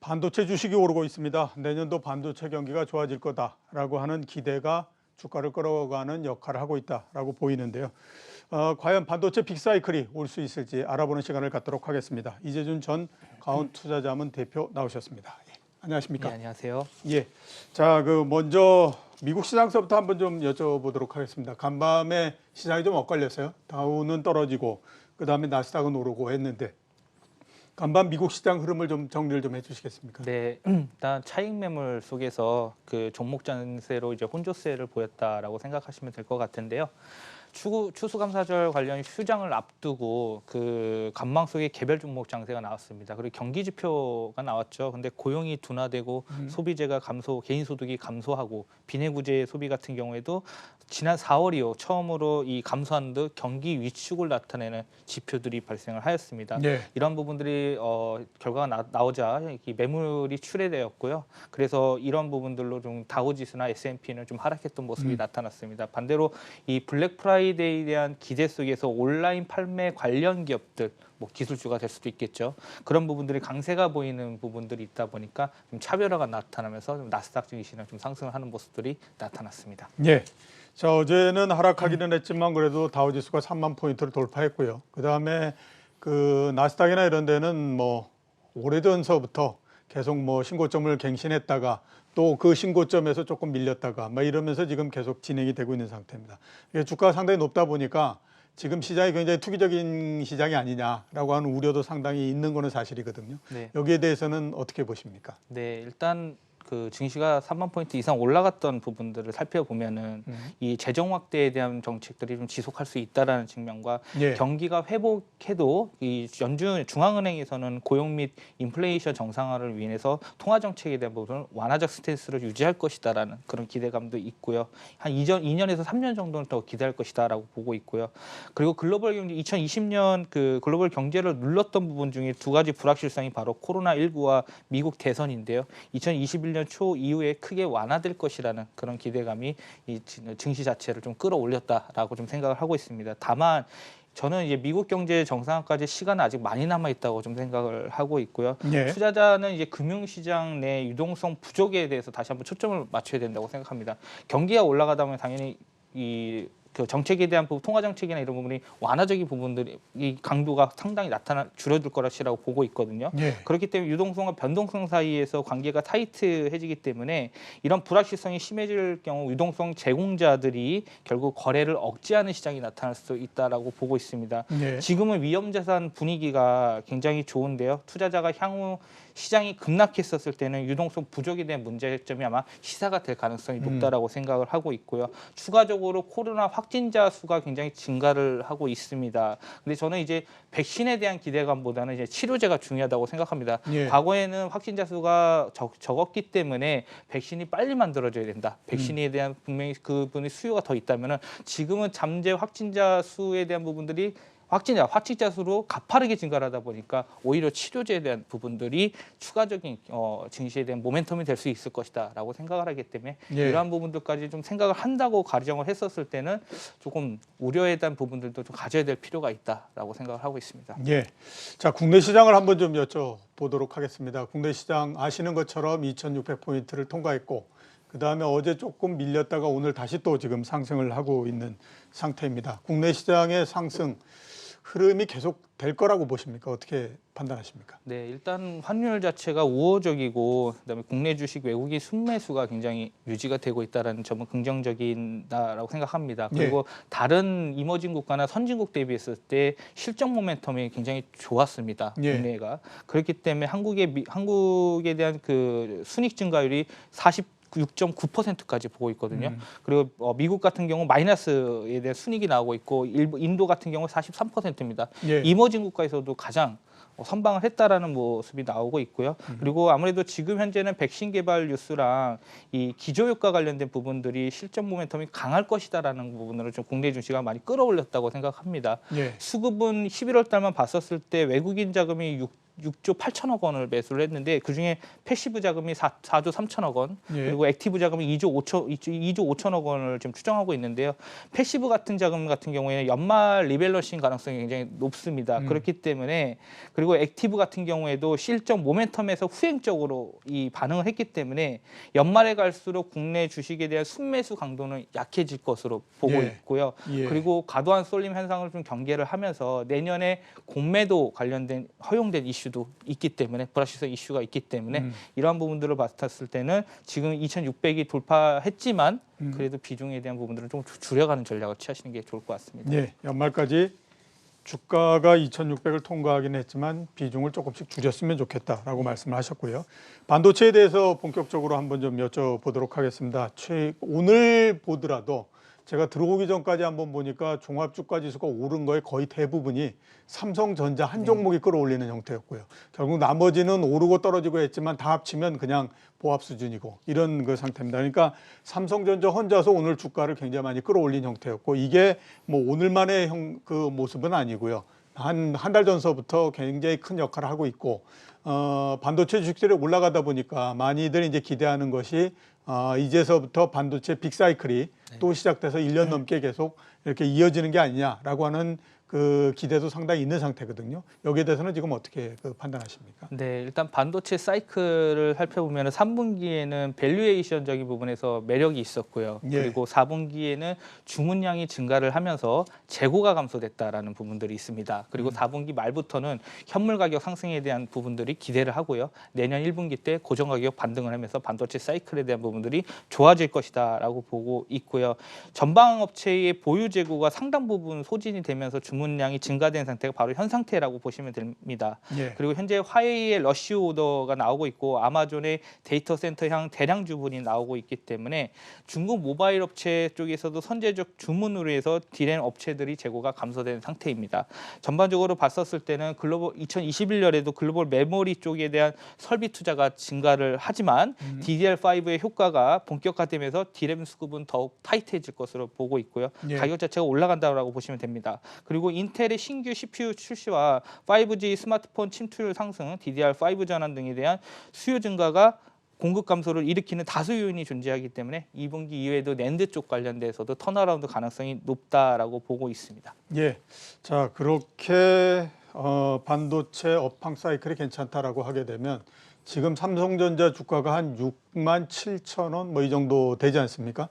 반도체 주식이 오르고 있습니다. 내년도 반도체 경기가 좋아질 거다라고 하는 기대가 주가를 끌어가는 역할을 하고 있다라고 보이는데요. 과연 반도체 빅사이클이 올 수 있을지 알아보는 시간을 갖도록 하겠습니다. 이재준 전 가온투자자문 대표 나오셨습니다. 예, 안녕하십니까? 네, 안녕하세요. 예, 자, 먼저 미국 시장서부터 한번 좀 여쭤보도록 하겠습니다. 간밤에 시장이 좀 엇갈렸어요. 다우는 떨어지고 그다음에 나스닥은 오르고 했는데 간밤 미국 시장 흐름을 좀 정리를 좀 해주시겠습니까? 네, 일단 차익 매물 속에서 그 종목 장세로 이제 혼조세를 보였다라고 생각하시면 될 것 같은데요. 추수감사절 관련 휴장을 앞두고 그 관망 속에 개별 종목 장세가 나왔습니다. 그리고 경기 지표가 나왔죠. 근데 고용이 둔화되고 소비재가 감소, 개인 소득이 감소하고 비내구재 소비 같은 경우에도 지난 4월 이후 처음으로 이 감소한 듯 경기 위축을 나타내는 지표들이 발생을 하였습니다. 네. 이런 부분들이 결과가 나오자 이 매물이 출회되었고요. 그래서 이런 부분들로 좀 다우지수나 S&P는 좀 하락했던 모습이 나타났습니다. 반대로 이 블랙 프라이데이에 대한 기대 속에서 온라인 판매 관련 기업들, 뭐 기술주가 될 수도 있겠죠. 그런 부분들이 강세가 보이는 부분들이 있다 보니까 좀 차별화가 나타나면서 좀 나스닥 증시는 좀 상승하는 모습들이 나타났습니다. 예. 자, 어제는 하락하기는 했지만 그래도 다우지수가 3만 포인트를 돌파했고요. 그다음에 그 나스닥이나 이런 데는 뭐 오래전서부터 계속 뭐 신고점을 갱신했다가 또 그 신고점에서 조금 밀렸다가 막 이러면서 지금 계속 진행이 되고 있는 상태입니다. 주가가 상당히 높다 보니까 지금 시장이 굉장히 투기적인 시장이 아니냐라고 하는 우려도 상당히 있는 거는 사실이거든요. 네. 여기에 대해서는 어떻게 보십니까? 네, 일단 그 증시가 3만 포인트 이상 올라갔던 부분들을 살펴보면은 이 재정 확대에 대한 정책들이 좀 지속할 수 있다라는 측면과 예. 경기가 회복해도 이 중앙은행에서는 고용 및 인플레이션 정상화를 위해서 통화 정책에 대한 부분을 완화적 스탠스를 유지할 것이다라는 그런 기대감도 있고요. 한 2년에서 3년 정도는 더 기대할 것이다라고 보고 있고요. 그리고 글로벌 경제 2020년 그 글로벌 경제를 눌렀던 부분 중에 두 가지 불확실성이 바로 코로나19와 미국 대선인데요. 2021년 초 이후에 크게 완화될 것이라는 그런 기대감이 이 증시 자체를 좀 끌어올렸다라고 좀 생각을 하고 있습니다. 다만 저는 이제 미국 경제 정상화까지 시간은 아직 많이 남아 있다고 좀 생각을 하고 있고요. 예. 투자자는 이제 금융시장 내 유동성 부족에 대해서 다시 한번 초점을 맞춰야 된다고 생각합니다. 경기가 올라가다 보면 당연히 그 정책에 대한 부분, 통화 정책이나 이런 부분이 완화적인 부분들이 이 강도가 상당히 줄어들 거라고 보고 있거든요. 예. 그렇기 때문에 유동성과 변동성 사이에서 관계가 타이트해지기 때문에 이런 불확실성이 심해질 경우 유동성 제공자들이 결국 거래를 억제하는 시장이 나타날 수 있다라고 보고 있습니다. 예. 지금은 위험자산 분위기가 굉장히 좋은데요. 투자자가 향후 시장이 급락했었을 때는 유동성 부족에 대한 문제점이 아마 시사가 될 가능성이 높다라고 생각을 하고 있고요. 추가적으로 코로나 확진자 수가 굉장히 증가를 하고 있습니다. 근데 저는 이제 백신에 대한 기대감보다는 이제 치료제가 중요하다고 생각합니다. 예. 과거에는 확진자 수가 적었기 때문에 백신이 빨리 만들어져야 된다. 백신에 대한 분명히 그분의 수요가 더 있다면은 지금은 잠재 확진자 수에 대한 부분들이 확진자 수로 가파르게 증가하다 보니까 오히려 치료제에 대한 부분들이 추가적인 증시에 대한 모멘텀이 될 수 있을 것이다라고 생각을 하기 때문에 예. 이러한 부분들까지 좀 생각을 한다고 가정을 했었을 때는 조금 우려에 대한 부분들도 좀 가져야 될 필요가 있다라고 생각을 하고 있습니다. 예. 자, 국내 시장을 한번 좀 여쭤보도록 하겠습니다. 국내 시장 아시는 것처럼 2,600포인트를 통과했고 그다음에 어제 조금 밀렸다가 오늘 다시 또 지금 상승을 하고 있는 상태입니다. 국내 시장의 상승 흐름이 계속 될 거라고 보십니까? 어떻게 판단하십니까? 네, 일단 환율 자체가 우호적이고 그다음에 국내 주식 외국인 순매수가 굉장히 유지가 되고 있다는 점은 긍정적이다라고 생각합니다. 그리고 다른 이머징 국가나 선진국 대비했을 때 실적 모멘텀이 굉장히 좋았습니다. 예. 국내가. 그렇기 때문에 한국에 대한 그 순이익 증가율이 6.9%까지 보고 있거든요. 그리고 미국 같은 경우 마이너스에 대한 순이익이 나오고 있고 인도 같은 경우 43%입니다. 예. 이머징 국가에서도 가장 선방을 했다라는 모습이 나오고 있고요. 그리고 아무래도 지금 현재는 백신 개발 뉴스랑 이 기저효과 관련된 부분들이 실적 모멘텀이 강할 것이다라는 부분으로 좀 국내 증시가 많이 끌어올렸다고 생각합니다. 예. 수급은 11월 달만 봤었을 때 외국인 자금이 6조 8천억 원을 매수를 했는데 그중에 패시브 자금이 4조 3천억 원, 예. 그리고 액티브 자금이 2조 5천억 원을 지금 추정하고 있는데요. 패시브 같은 자금 같은 경우에는 연말 리밸런싱 가능성이 굉장히 높습니다. 그렇기 때문에, 그리고 액티브 같은 경우에도 실적 모멘텀에서 후행적으로 이 반응을 했기 때문에 연말에 갈수록 국내 주식에 대한 순매수 강도는 약해질 것으로 보고 예. 있고요. 예. 그리고 과도한 쏠림 현상을 좀 경계를 하면서 내년에 공매도 관련된 허용된 이슈도 있기 때문에, 불확실성 이슈가 있기 때문에 이러한 부분들을 봤을 때는 지금 2,600이 돌파했지만 그래도 비중에 대한 부분들은 좀 줄여가는 전략을 취하시는 게 좋을 것 같습니다. 예, 연말까지 주가가 2,600을 통과하긴 했지만 비중을 조금씩 줄였으면 좋겠다라고 말씀을 하셨고요. 반도체에 대해서 본격적으로 한번 좀 여쭤보도록 하겠습니다. 오늘 보더라도 제가 들어오기 전까지 한번 보니까 종합주가 지수가 오른 거의 거의 대부분이 삼성전자 한 종목이 끌어올리는 형태였고요. 결국 나머지는 오르고 떨어지고 했지만 다 합치면 그냥 보합 수준이고 이런 그 상태입니다. 그러니까 삼성전자 혼자서 오늘 주가를 굉장히 많이 끌어올린 형태였고, 이게 뭐 오늘만의 그 모습은 아니고요. 한 달 전서부터 굉장히 큰 역할을 하고 있고, 반도체 주식들이 올라가다 보니까 많이들 이제 기대하는 것이 이제서부터 반도체 빅사이클이 또 시작돼서 1년 넘게 계속 이렇게 이어지는 게 아니냐라고 하는 그 기대도 상당히 있는 상태거든요. 여기에 대해서는 지금 어떻게 판단하십니까? 네, 일단 반도체 사이클을 살펴보면 3분기에는 밸류에이션적인 부분에서 매력이 있었고요. 예. 그리고 4분기에는 주문량이 증가를 하면서 재고가 감소됐다라는 부분들이 있습니다. 그리고 4분기 말부터는 현물 가격 상승에 대한 부분들이 기대를 하고요. 내년 1분기 때 고정 가격 반등을 하면서 반도체 사이클에 대한 부분들이 좋아질 것이다라고 보고 있고요. 전방 업체의 보유 재고가 상당 부분 소진이 되면서 주문량이 증가된 상태가 바로 현 상태라고 보시면 됩니다. 예. 그리고 현재 화웨이의 러쉬 오더가 나오고 있고 아마존의 데이터 센터향 대량 주문이 나오고 있기 때문에 중국 모바일 업체 쪽에서도 선제적 주문으로 해서 디램 업체들이 재고가 감소된 상태입니다. 전반적으로 봤었을 때는 글로벌 2021년에도 글로벌 메모리 쪽에 대한 설비 투자가 증가를 하지만 DDR5의 효과가 본격화되면서 디램 수급은 더욱 타이트해질 것으로 보고 있고요. 예. 가격 자체가 올라간다고 보시면 됩니다. 그리고 인텔의 신규 CPU 출시와 5G 스마트폰 침투율 상승, DDR5 전환 등에 대한 수요 증가가 공급 감소를 일으키는 다수 요인이 존재하기 때문에 2분기 이후에도 낸드 쪽 관련돼서도 턴어라운드 가능성이 높다라고 보고 있습니다. 예. 자, 그렇게 반도체 업황 사이클이 괜찮다라고 하게 되면 지금 삼성전자 주가가 한 67,000원 뭐 이 정도 되지 않습니까?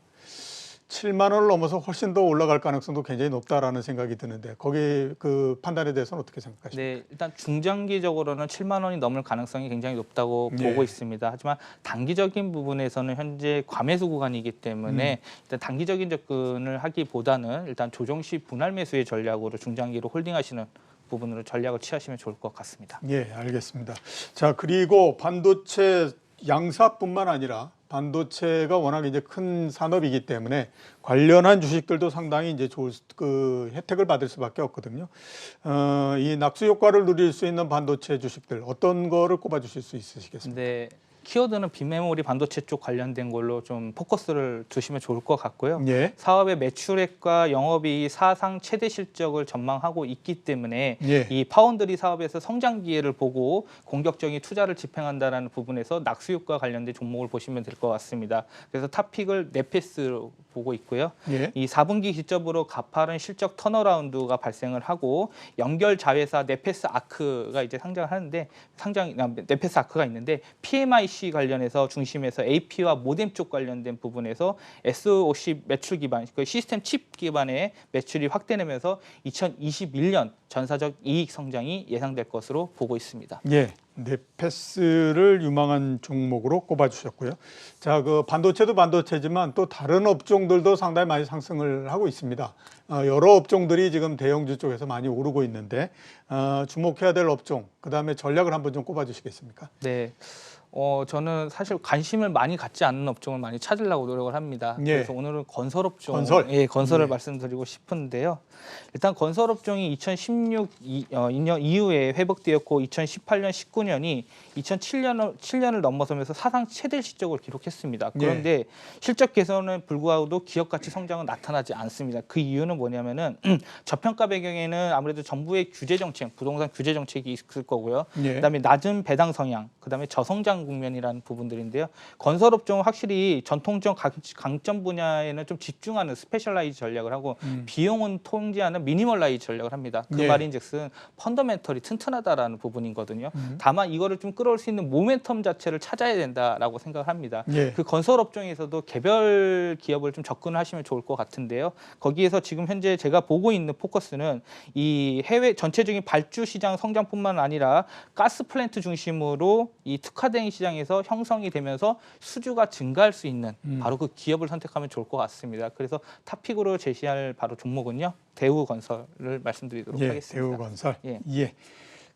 7만 원을 넘어서 훨씬 더 올라갈 가능성도 굉장히 높다라는 생각이 드는데, 거기 그 판단에 대해서는 어떻게 생각하십니까? 네, 일단 중장기적으로는 7만 원이 넘을 가능성이 굉장히 높다고 예. 보고 있습니다. 하지만 단기적인 부분에서는 현재 과매수 구간이기 때문에 일단 단기적인 접근을 하기보다는 일단 조정 시 분할 매수의 전략으로 중장기로 홀딩하시는 부분으로 전략을 취하시면 좋을 것 같습니다. 예, 알겠습니다. 자, 그리고 반도체 양사뿐만 아니라 반도체가 워낙 이제 큰 산업이기 때문에 관련한 주식들도 상당히 이제 좋을 그 혜택을 받을 수밖에 없거든요. 이 낙수 효과를 누릴 수 있는 반도체 주식들 어떤 거를 꼽아주실 수 있으시겠습니까? 네, 키워드는 빅메모리 반도체 쪽 관련된 걸로 좀 포커스를 두시면 좋을 것 같고요. 예. 사업의 매출액과 영업이익이 사상 최대 실적을 전망하고 있기 때문에 예. 이 파운드리 사업에서 성장 기회를 보고 공격적인 투자를 집행한다는 부분에서 낙수효과 관련된 종목을 보시면 될 것 같습니다. 그래서 탑픽을 네페스로 보고 있고요. 예. 이 4분기 기점으로 가파른 실적 턴어라운드가 발생을 하고 연결 자회사 네페스 아크가 이제 상장하는데 네페스 아크가 있는데 PMIC 관련해서 중심에서 AP와 모뎀 쪽 관련된 부분에서 SoC 매출 기반, 그 시스템 칩 기반의 매출이 확대되면서 2021년 전사적 이익 성장이 예상될 것으로 보고 있습니다. 예. 네페스를 유망한 종목으로 꼽아주셨고요. 자, 그 반도체도 반도체지만 또 다른 업종들도 상당히 많이 상승을 하고 있습니다. 여러 업종들이 지금 대형주 쪽에서 많이 오르고 있는데 주목해야 될 업종, 그 다음에 전략을 한번 좀 꼽아주시겠습니까? 네. 저는 사실 관심을 많이 갖지 않는 업종을 많이 찾으려고 노력을 합니다. 예. 그래서 오늘은 건설 업종, 건설. 예, 건설을 예. 말씀드리고 싶은데요. 일단 건설 업종이 2016 2년 이후에 회복되었고 2018년, 19년이 2007년을 넘어서면서 사상 최대 실적을 기록했습니다. 그런데 실적 개선에 불구하고도 기업 가치 성장은 나타나지 않습니다. 그 이유는 뭐냐면은 저평가 배경에는 아무래도 정부의 규제 정책, 부동산 규제 정책이 있을 거고요. 예. 그다음에 낮은 배당 성향, 그다음에 저성장 국면이라는 부분들인데요. 건설업종은 확실히 전통적 강점 분야에는 좀 집중하는 스페셜라이즈 전략을 하고 비용은 통제하는 미니멀라이즈 전략을 합니다. 그 예. 말인즉슨 펀더멘털이 튼튼하다라는 부분이거든요. 다만 이거를 좀 끌어올 수 있는 모멘텀 자체를 찾아야 된다라고 생각을 합니다. 예. 그 건설업종에서도 개별 기업을 좀 접근을 하시면 좋을 것 같은데요. 거기에서 지금 현재 제가 보고 있는 포커스는 이 해외 전체적인 발주 시장 성장뿐만 아니라 가스 플랜트 중심으로 이 특화된 시장에서 형성이 되면서 수주가 증가할 수 있는 바로 그 기업을 선택하면 좋을 것 같습니다. 그래서 탑픽으로 제시할 바로 종목은요. 대우건설을 말씀드리도록 예, 하겠습니다. 대우건설. 예. 예.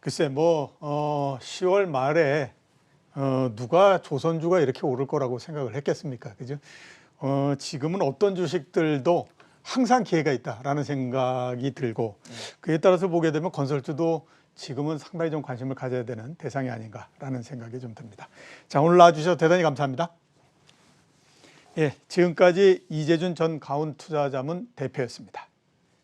글쎄 10월 말에 누가 조선주가 이렇게 오를 거라고 생각을 했겠습니까? 그죠? 지금은 어떤 주식들도 항상 기회가 있다라는 생각이 들고 그에 따라서 보게 되면 건설주도 지금은 상당히 좀 관심을 가져야 되는 대상이 아닌가라는 생각이 좀 듭니다. 자, 오늘 나와주셔서 대단히 감사합니다. 예, 지금까지 이재준 전 가온투자자문 대표였습니다.